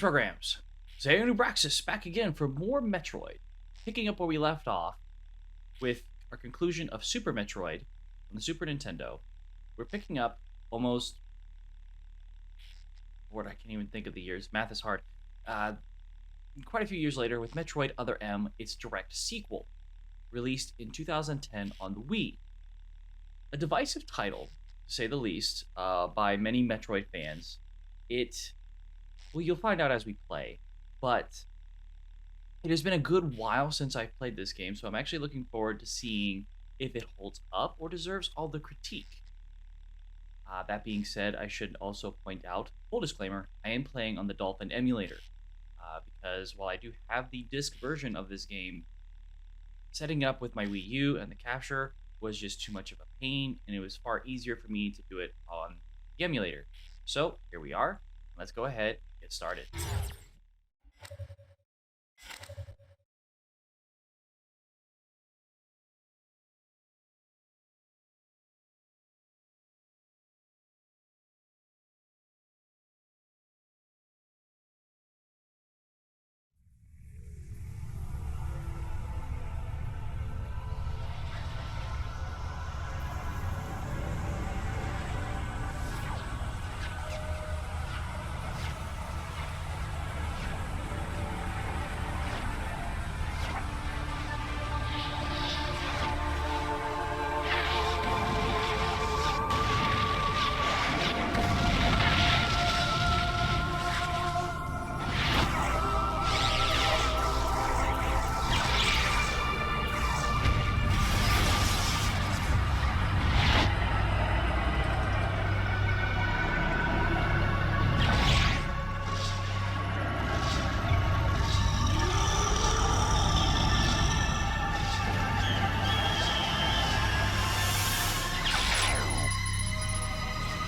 Retrograms. Xeonubraxis back again for more Metroid. Picking up where we left off with our conclusion of Super Metroid on the Super Nintendo. We're picking up almost... Lord, I can't even think of the years. Math is hard. Quite a few years later with Metroid Other M, its direct sequel, released in 2010 on the Wii. A divisive title, to say the least, by many Metroid fans. Well, you'll find out as we play, but it has been a good while since I've played this game, so I'm actually looking forward to seeing if it holds up or deserves all the critique. That being said, I should also point out, full disclaimer, I am playing on the Dolphin emulator, because while I do have the disc version of this game, setting up with my Wii U and the capture was just too much of a pain, and it was far easier for me to do it on the emulator. So here we are. Let's go ahead and get started.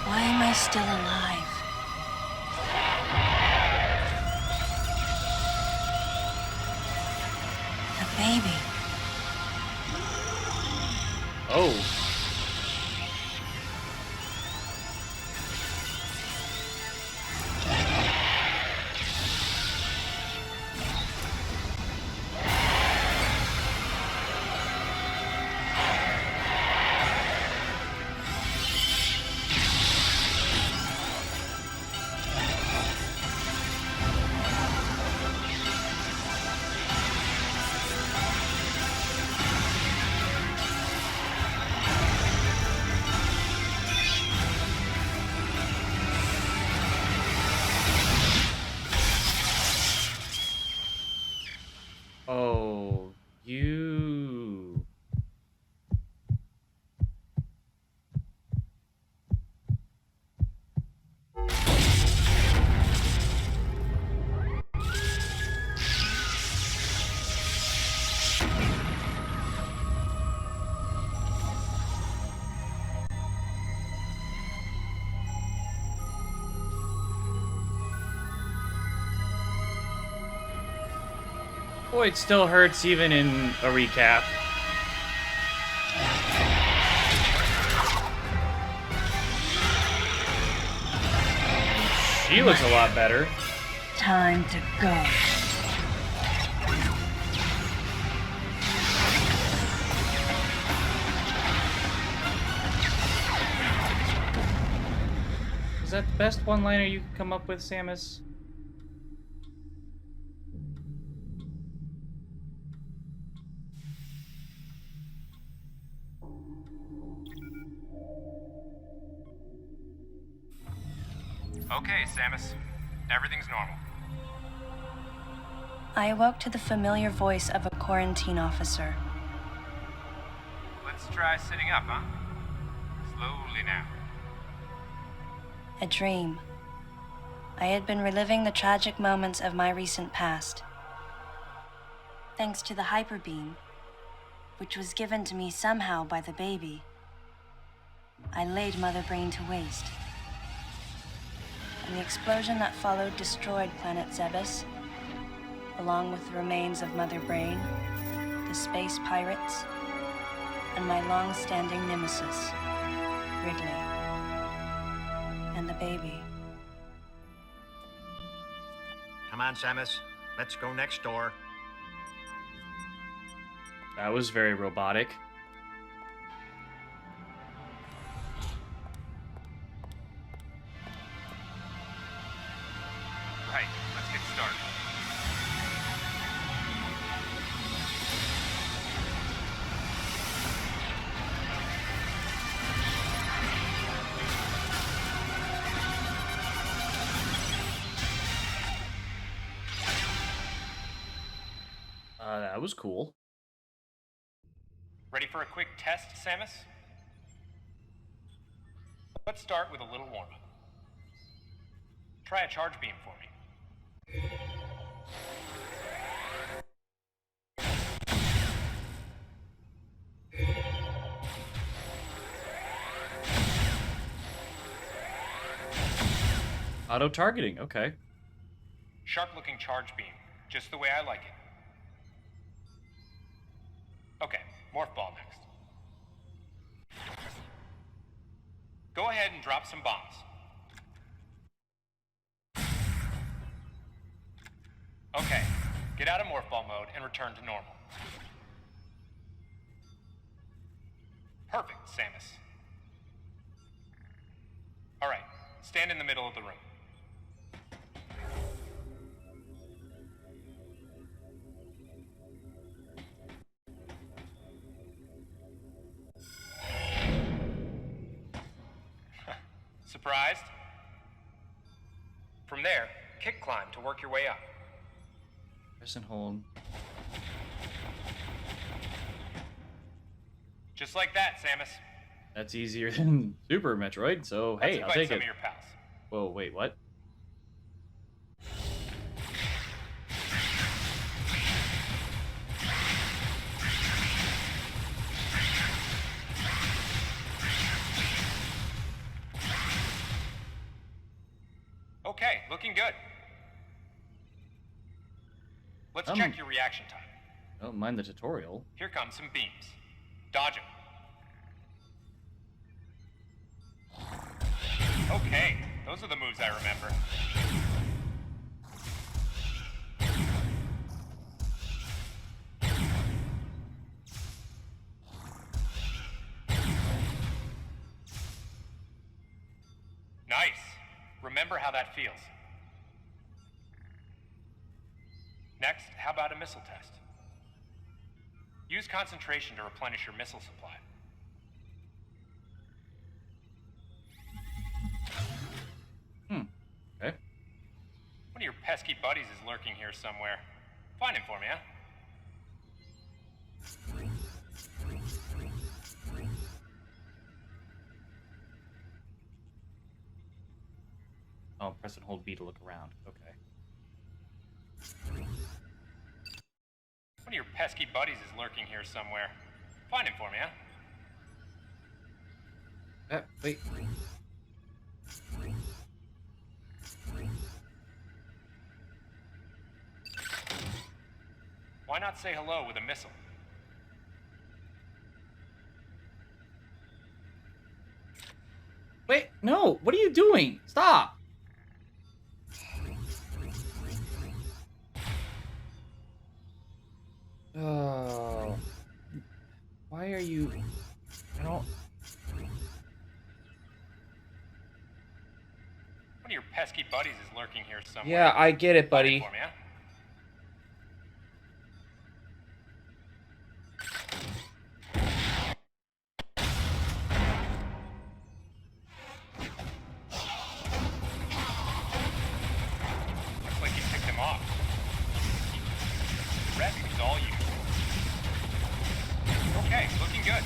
Why am I still alive? The baby. Oh. Oh, you... Boy, it still hurts even in a recap. She looks a lot better. Time to go. Is that the best one-liner you could come up with, Samus? Okay, Samus. Everything's normal. I awoke to the familiar voice of a quarantine officer. Let's try sitting up, huh? Slowly now. A dream. I had been reliving the tragic moments of my recent past. Thanks to the hyper beam, which was given to me somehow by the baby, I laid Mother Brain to waste. And the explosion that followed destroyed planet Zebes, along with the remains of Mother Brain, the space pirates, and my long-standing nemesis, Ridley, and the baby. Come on, Samus. Let's go next door. That was very robotic. Right, let's get started. That was cool. Ready for a quick test, Samus? Let's start with a little warm-up. Try a charge beam for me. Auto-targeting, okay. Sharp-looking charge beam, just the way I like it. Okay, morph ball next. Go ahead and drop some bombs. Okay, get out of morph ball mode and return to normal. Perfect, Samus. All right, stand in the middle of the room. Surprised? From there, kick climb to work your way up. Press and hold. Just like that, Samus. That's easier than Super Metroid, so hey, I'll Let's invite take some it. of your pals. Whoa, wait, what? Okay, looking good. Let's check your reaction time. Don't mind the tutorial. Here come some beams. Dodge them. Okay, those are the moves I remember. Nice. Remember how that feels. Next, how about a missile test? Use concentration to replenish your missile supply. Okay. One of your pesky buddies is lurking here somewhere. Find him for me, huh? Oh, press and hold B to look around. Okay. One of your pesky buddies is lurking here somewhere. Find him for me, huh? Wait. Why not say hello with a missile? Wait, no! What are you doing? Stop! Oh. Why are you... I don't... One of your pesky buddies is lurking here somewhere. Yeah, I get it, Find him buddy. for me, huh? Looks like you picked him off. The rest is all you. Okay, looking good.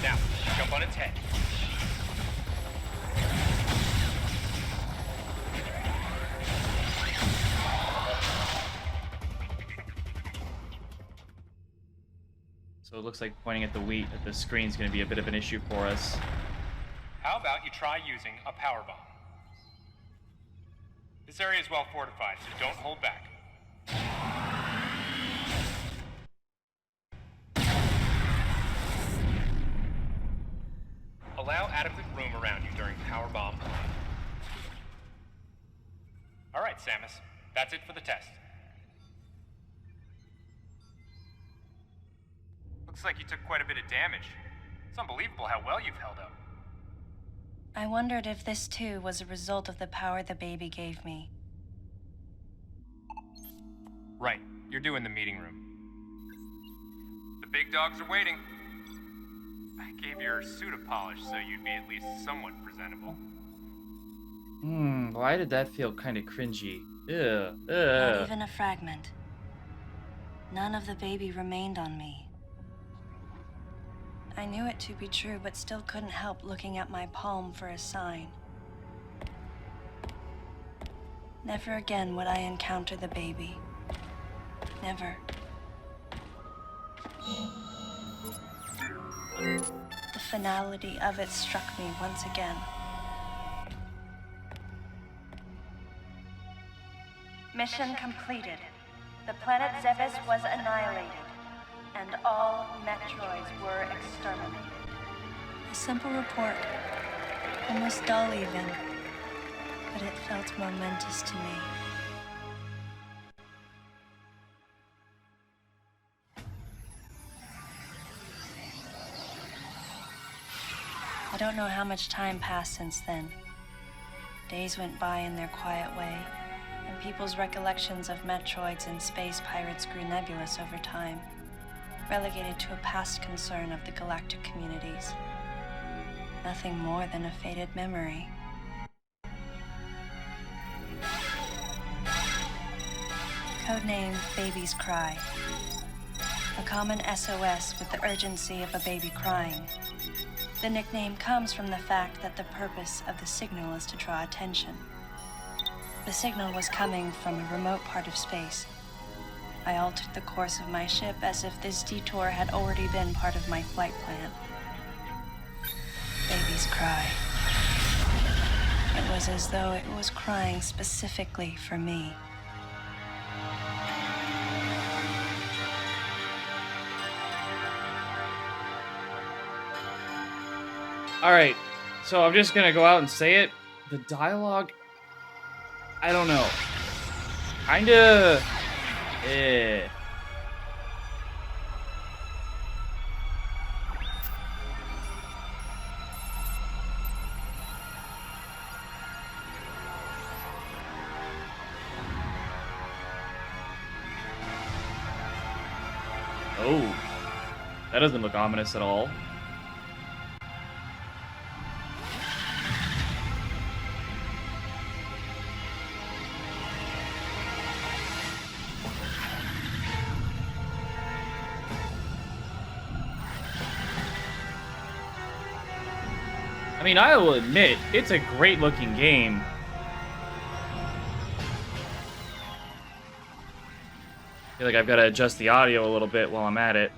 Now, jump on its head. So it looks like pointing at the screen is going to be a bit of an issue for us. How about you try using a power bomb? This area is well fortified, so don't hold back. Allow adequate room around you during power bomb play. All right, Samus. That's it for the test. Looks like you took quite a bit of damage. It's unbelievable how well you've held up. I wondered if this too was a result of the power the baby gave me. Right. You're due in the meeting room. The big dogs are waiting. I gave your suit a polish so you'd be at least somewhat presentable. Why did that feel kind of cringy? Ugh. Not even a fragment. None of the baby remained on me. I knew it to be true, but still couldn't help looking at my palm for a sign. Never again would I encounter the baby. Never. The finality of it struck me once again. Mission completed. The planet Zebes was annihilated, and all Metroids were exterminated. A simple report, almost dull even, but it felt momentous to me. I don't know how much time passed since then. Days went by in their quiet way, and people's recollections of Metroids and space pirates grew nebulous over time, relegated to a past concern of the galactic communities. Nothing more than a faded memory. Codename Baby's Cry. A common SOS with the urgency of a baby crying. The nickname comes from the fact that the purpose of the signal is to draw attention. The signal was coming from a remote part of space. I altered the course of my ship as if this detour had already been part of my flight plan. Baby's Cry. It was as though it was crying specifically for me. Alright, so I'm just gonna go out and say it. The dialogue, I don't know. Kinda... eh. Oh, that doesn't look ominous at all. I mean, I will admit, it's a great looking game. I feel like I've got to adjust the audio a little bit while I'm at it.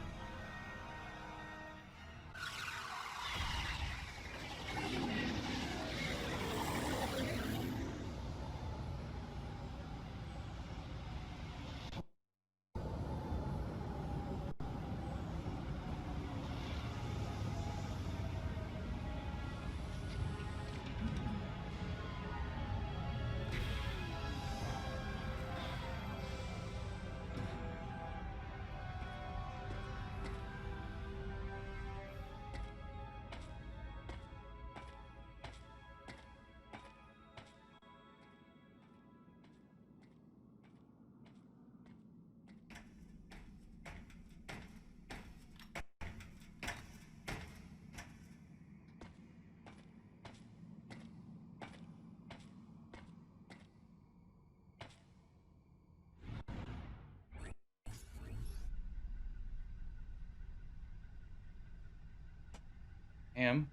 Am.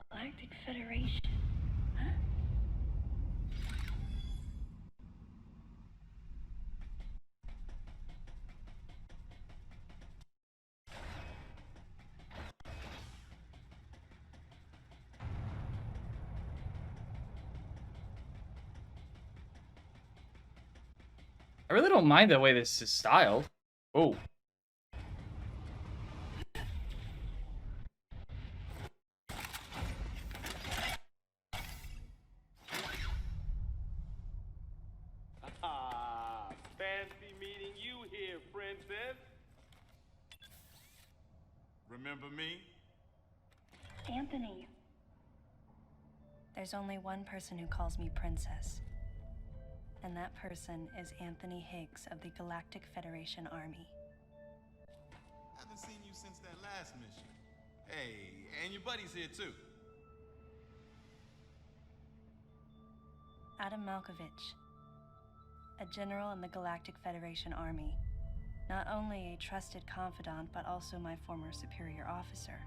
Galactic Federation, huh? really don't mind the way this is styled. Oh. Ah, fancy meeting you here, princess. Remember me? Anthony. There's only one person who calls me princess. And that person is Anthony Higgs of the Galactic Federation Army. Haven't seen you since that last mission. Hey, and your buddy's here too. Adam Malkovich, a general in the Galactic Federation Army. Not only a trusted confidant, but also my former superior officer.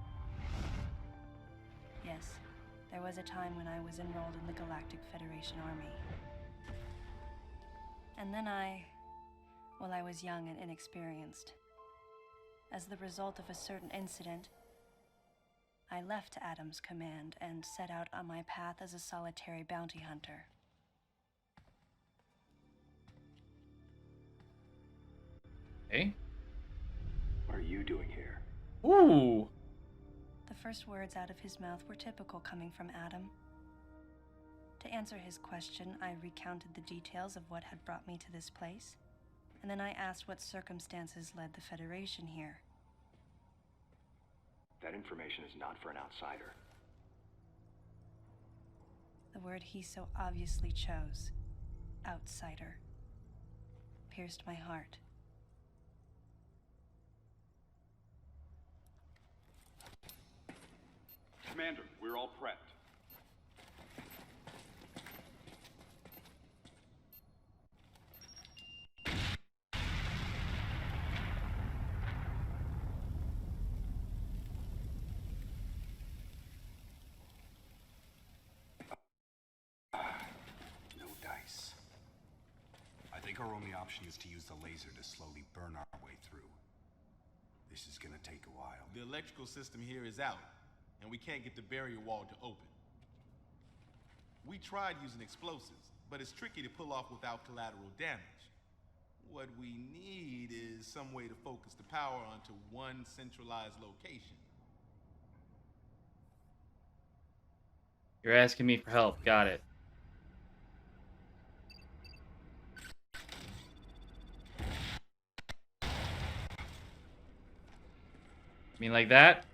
Yes, there was a time when I was enrolled in the Galactic Federation Army. And then I was young and inexperienced. As the result of a certain incident, I left Adam's command and set out on my path as a solitary bounty hunter. Hey. What are you doing here? Ooh. The first words out of his mouth were typical coming from Adam. To answer his question, I recounted the details of what had brought me to this place, and then I asked what circumstances led the Federation here. That information is not for an outsider. The word he so obviously chose, outsider, pierced my heart. Commander, we're all prepped. No dice. I think our only option is to use the laser to slowly burn our way through. This is gonna take a while. The electrical system here is out, and we can't get the barrier wall to open. We tried using explosives, but it's tricky to pull off without collateral damage. What we need is some way to focus the power onto one centralized location. You're asking me for help. Got it. You mean like that?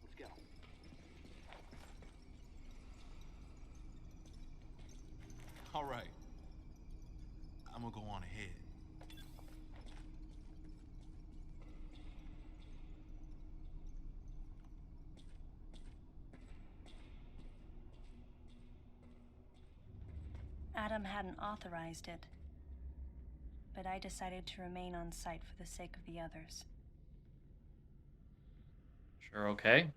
Let's go. All right. I'm gonna go on ahead. Adam hadn't authorized it, but I decided to remain on site for the sake of the others. Sure, okay.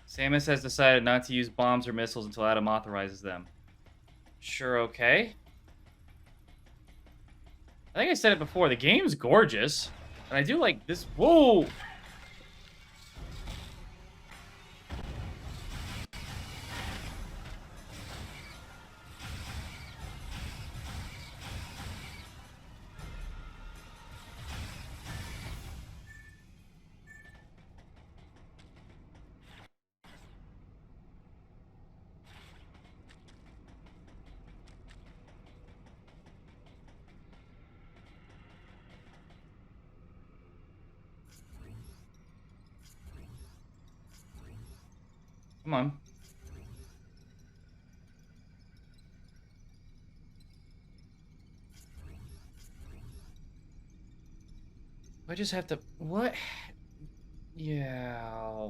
Samus has decided not to use bombs or missiles until Adam authorizes them. Sure, okay. I think I said it before, the game's gorgeous. And I do like this. Whoa! Come on. I just have to... What? Yeah...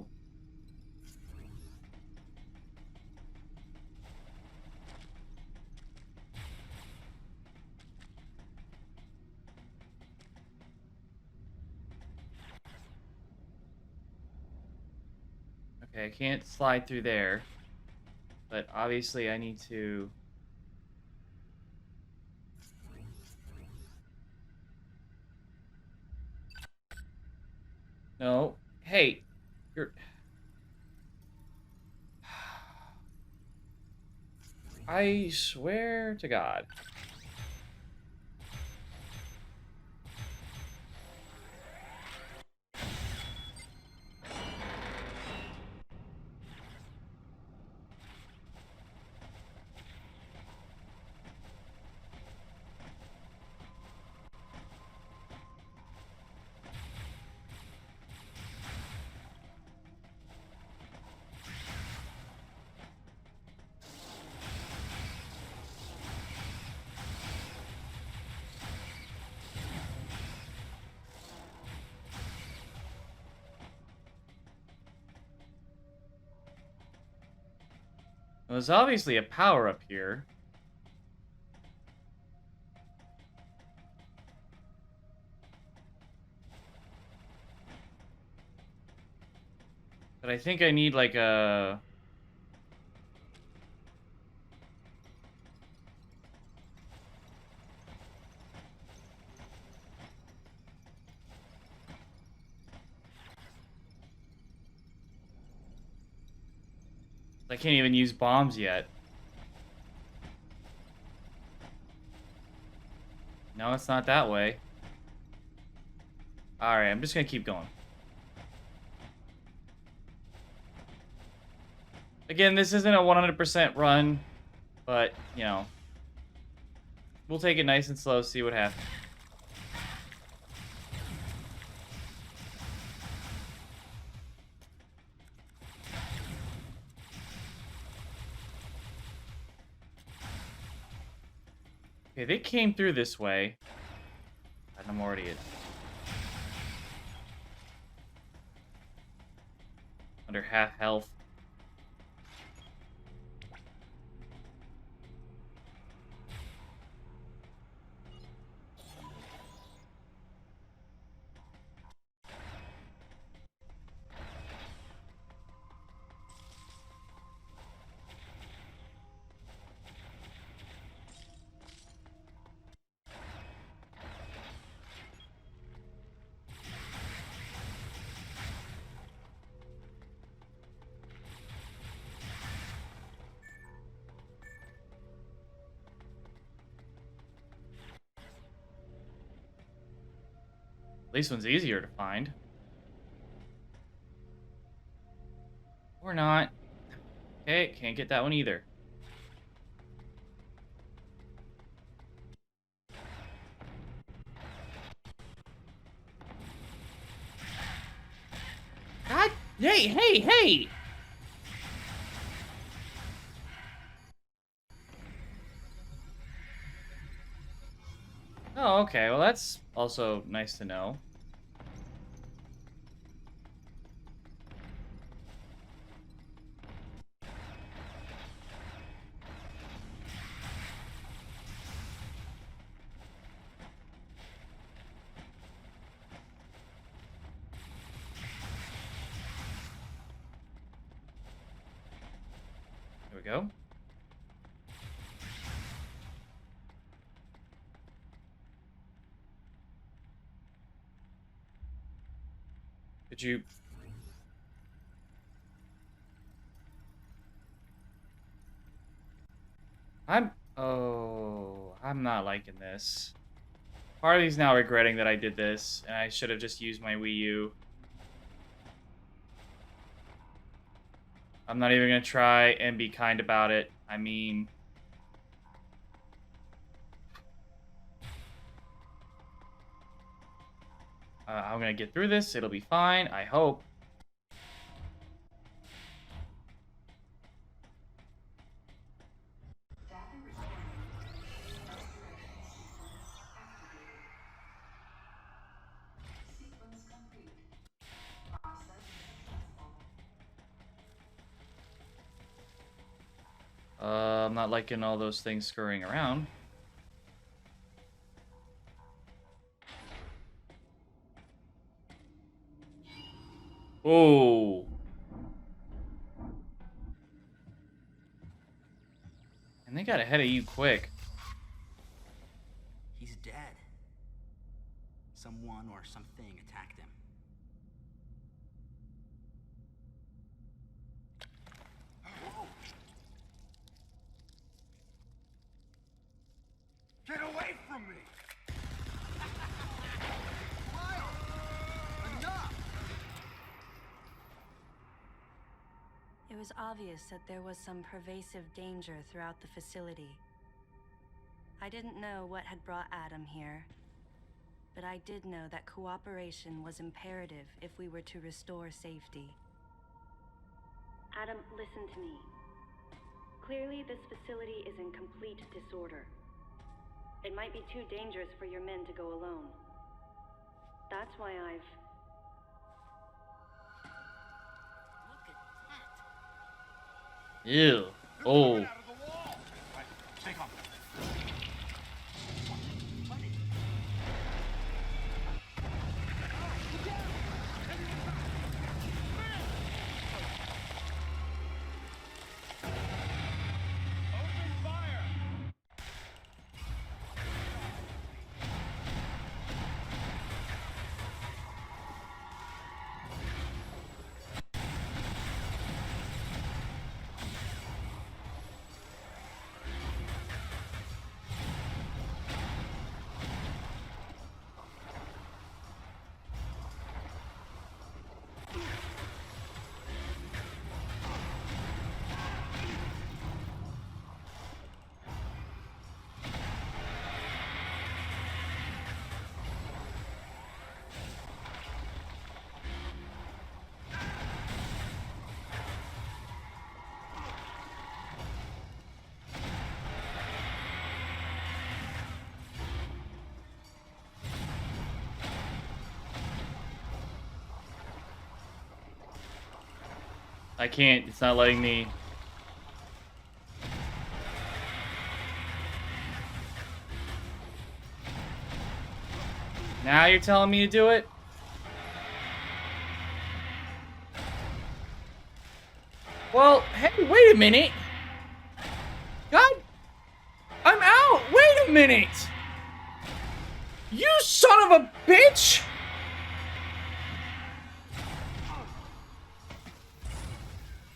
Okay, I can't slide through there. But obviously I need to... No. Hey, you're. I swear to God. Well, there's obviously a power up here. But I think I need like a... I can't even use bombs yet. No, it's not that way. Alright, I'm just gonna keep going. Again, this isn't a 100% run, but, you know, we'll take it nice and slow, see what happens. Okay, they came through this way. And I'm already under half health. At least one's easier to find. Or not. Okay, can't get that one either. God, hey! Oh, okay, well that's also nice to know. There we go. Did you... Oh, I'm not liking this. Part of me's now regretting that I did this, and I should have just used my Wii U. I'm not even gonna try and be kind about it. I mean... I'm gonna get through this. It'll be fine. I hope. I'm not liking all those things scurrying around. Oh. And they got ahead of you quick. He's dead. Someone or something attacked him. was obvious that there was some pervasive danger throughout the facility. I didn't know what had brought Adam here, but I did know that cooperation was imperative if we were to restore safety. Adam, listen to me. Clearly, this facility is in complete disorder. It might be too dangerous for your men to go alone. That's why I've... Ew. Oh. Stay calm. Open fire! I can't. It's not letting me. Now you're telling me to do it? Well, hey, wait a minute. God, I'm out. Wait a minute. You son of a bitch.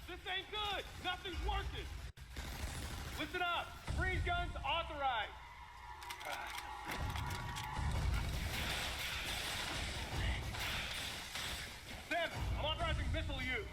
This ain't good! Nothing's working! Listen up! Freeze guns authorized! Zebes, I'm authorizing missile use!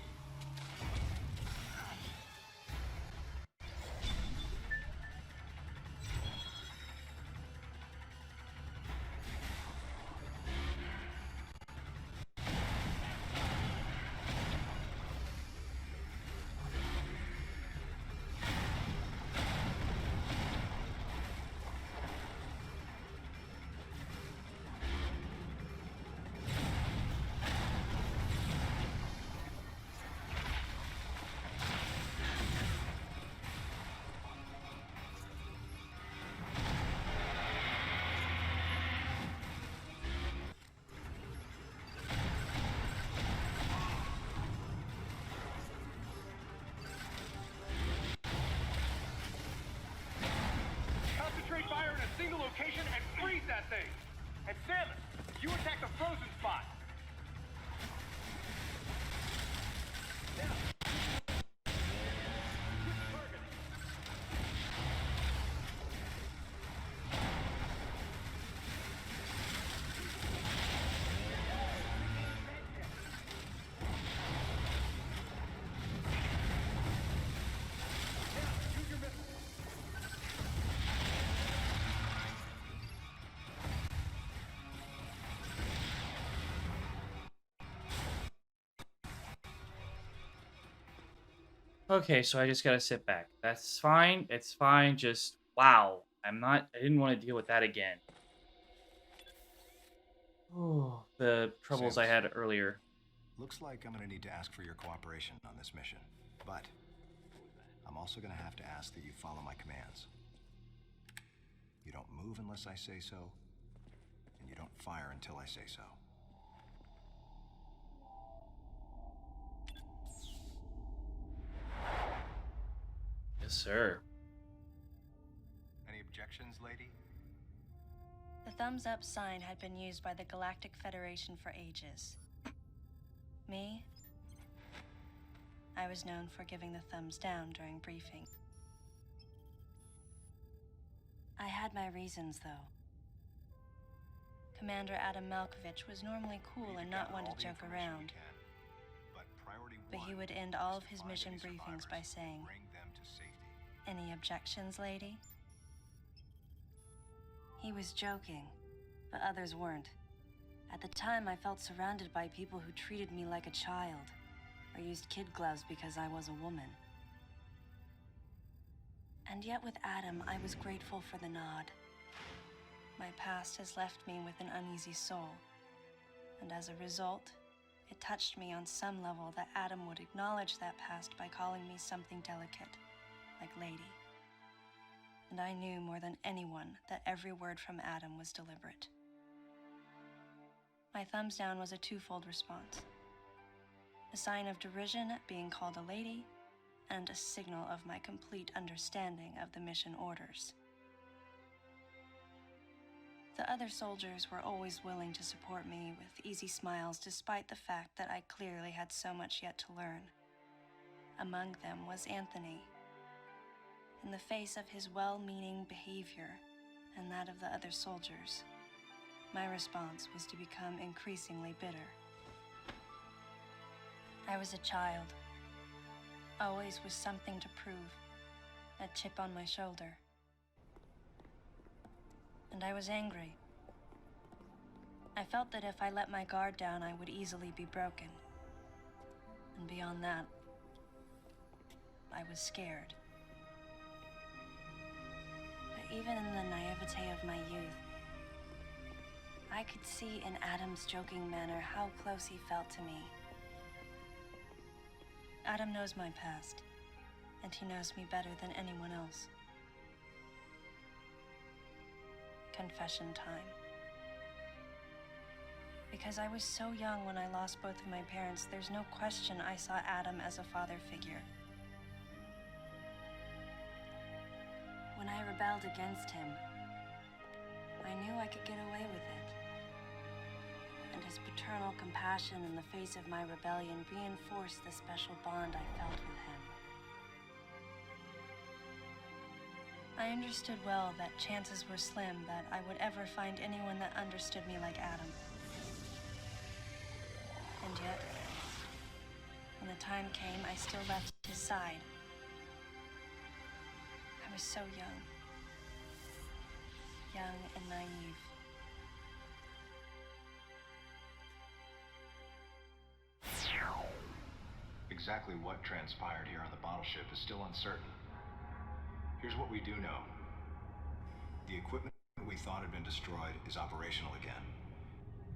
Concentrate fire in a single location and freeze that thing! And Samus, you attack the frozen spot! Okay, so I just gotta sit back. That's fine. It's fine. Just wow. I didn't want to deal with that again. Oh, the troubles I Samus. had earlier. Looks like I'm gonna need to ask for your cooperation on this mission. But I'm also gonna have to ask that you follow my commands. You don't move unless I say so, and you don't fire until I say so. Yes, sir. Any objections, lady? The thumbs up sign had been used by the Galactic Federation for ages. Me? I was known for giving the thumbs down during briefing. I had my reasons, though. Commander Adam Malkovich was normally cool and not one to joke around. But priority but he would end all of his mission briefings by saying, Bring them to safety. "Any objections, lady?" He was joking, but others weren't. At the time, I felt surrounded by people who treated me like a child, or used kid gloves because I was a woman. And yet with Adam, I was grateful for the nod. My past has left me with an uneasy soul, and as a result, it touched me on some level that Adam would acknowledge that past by calling me something delicate, like lady. And I knew more than anyone that every word from Adam was deliberate. My thumbs down was a twofold response. A sign of derision at being called a lady, and a signal of my complete understanding of the mission orders. The other soldiers were always willing to support me with easy smiles despite the fact that I clearly had so much yet to learn. Among them was Anthony. In the face of his well-meaning behavior and that of the other soldiers, my response was to become increasingly bitter. I was a child, always with something to prove, a chip on my shoulder. And I was angry. I felt that if I let my guard down, I would easily be broken. And beyond that, I was scared. But even in the naivete of my youth, I could see in Adam's joking manner how close he felt to me. Adam knows my past, and he knows me better than anyone else. Confession time. Because I was so young when I lost both of my parents, there's no question I saw Adam as a father figure. When I rebelled against him, I knew I could get away with it. And his paternal compassion in the face of my rebellion reinforced the special bond I felt with him. I understood well that chances were slim that I would ever find anyone that understood me like Adam. And yet, when the time came, I still left his side. I was so young and naive. Exactly what transpired here on the bottle ship is still uncertain. Here's what we do know. The equipment we thought had been destroyed is operational again.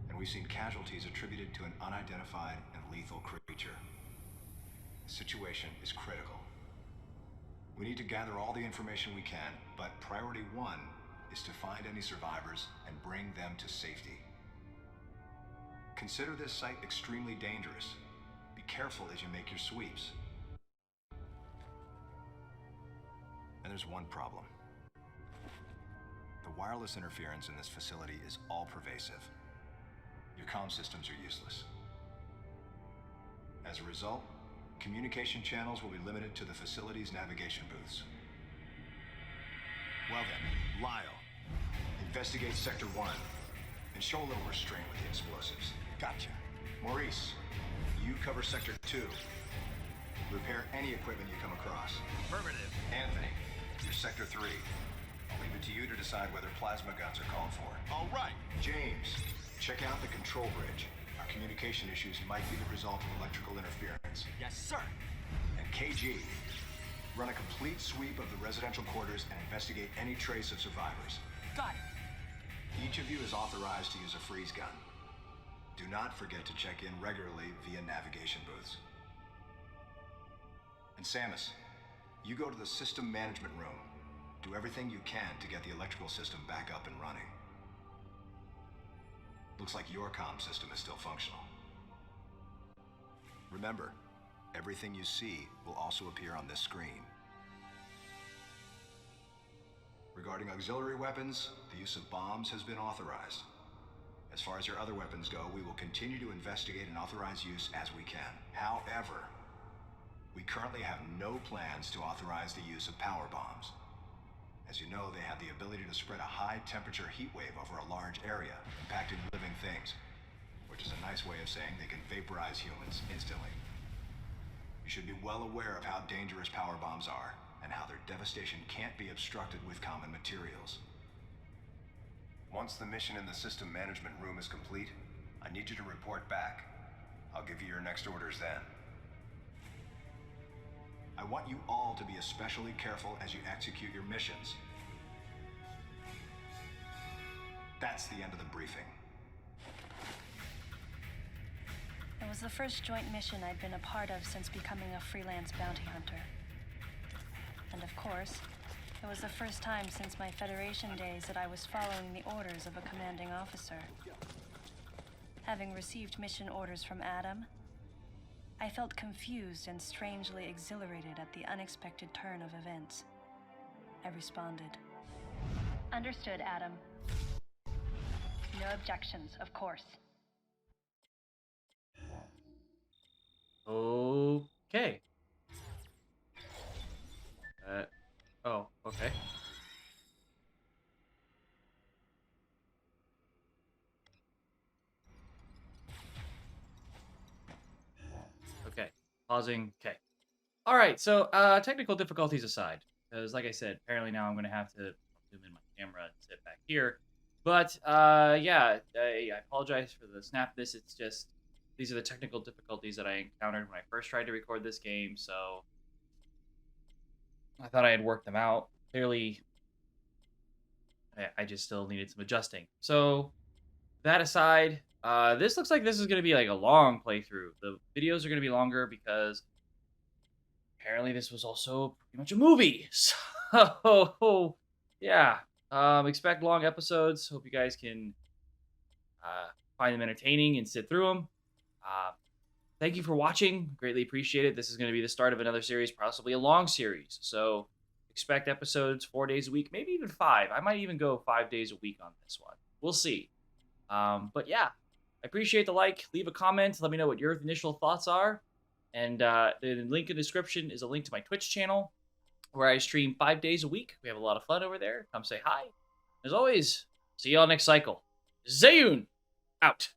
And we've seen casualties attributed to an unidentified and lethal creature. The situation is critical. We need to gather all the information we can, but priority one is to find any survivors and bring them to safety. Consider this site extremely dangerous. Be careful as you make your sweeps. And there's one problem. The wireless interference in this facility is all-pervasive. Your comm systems are useless. As a result, communication channels will be limited to the facility's navigation booths. Well then, Lyle, investigate Sector 1 and show a little restraint with the explosives. Gotcha. Maurice, you cover Sector 2. Repair any equipment you come across. Affirmative. Anthony, you're Sector 3. I'll leave it to you to decide whether plasma guns are called for. All right. James, check out the control bridge. Our communication issues might be the result of electrical interference. Yes, sir. And KG, run a complete sweep of the residential quarters and investigate any trace of survivors. Got it. Each of you is authorized to use a freeze gun. Do not forget to check in regularly via navigation booths. And Samus, you go to the system management room. Do everything you can to get the electrical system back up and running. Looks like your comm system is still functional. Remember, everything you see will also appear on this screen. Regarding auxiliary weapons, the use of bombs has been authorized. As far as your other weapons go, we will continue to investigate and authorize use as we can. However, we currently have no plans to authorize the use of power bombs. As you know, they have the ability to spread a high-temperature heat wave over a large area, impacting living things, which is a nice way of saying they can vaporize humans instantly. You should be well aware of how dangerous power bombs are, and how their devastation can't be obstructed with common materials. Once the mission in the system management room is complete, I need you to report back. I'll give you your next orders then. I want you all to be especially careful as you execute your missions. That's the end of the briefing. It was the first joint mission I'd been a part of since becoming a freelance bounty hunter. And of course, it was the first time since my Federation days that I was following the orders of a commanding officer. Having received mission orders from Adam, I felt confused and strangely exhilarated at the unexpected turn of events. I responded. Understood, Adam. No objections, of course. Okay. Oh, okay. Okay. Pausing. Okay. All right. So, technical difficulties aside, because like I said, apparently now I'm going to have to zoom in my camera and sit back here. But, yeah, I apologize for the snapness. It's just, these are the technical difficulties that I encountered when I first tried to record this game, so I thought I had worked them out. Clearly, I just still needed some adjusting. So, that aside, this looks like this is going to be like a long playthrough. The videos are going to be longer because apparently this was also pretty much a movie. So, yeah. Expect long episodes. Hope you guys can find them entertaining and sit through them. Thank you for watching. Greatly appreciate it. This is going to be the start of another series, possibly a long series. So expect episodes 4 days a week, maybe even 5. I might even go 5 days a week on this one. We'll see. But yeah, I appreciate the like. Leave a comment. Let me know what your initial thoughts are. And the link in the description is a link to my Twitch channel where I stream 5 days a week. We have a lot of fun over there. Come say hi. As always, see y'all next cycle. Zayun! Out.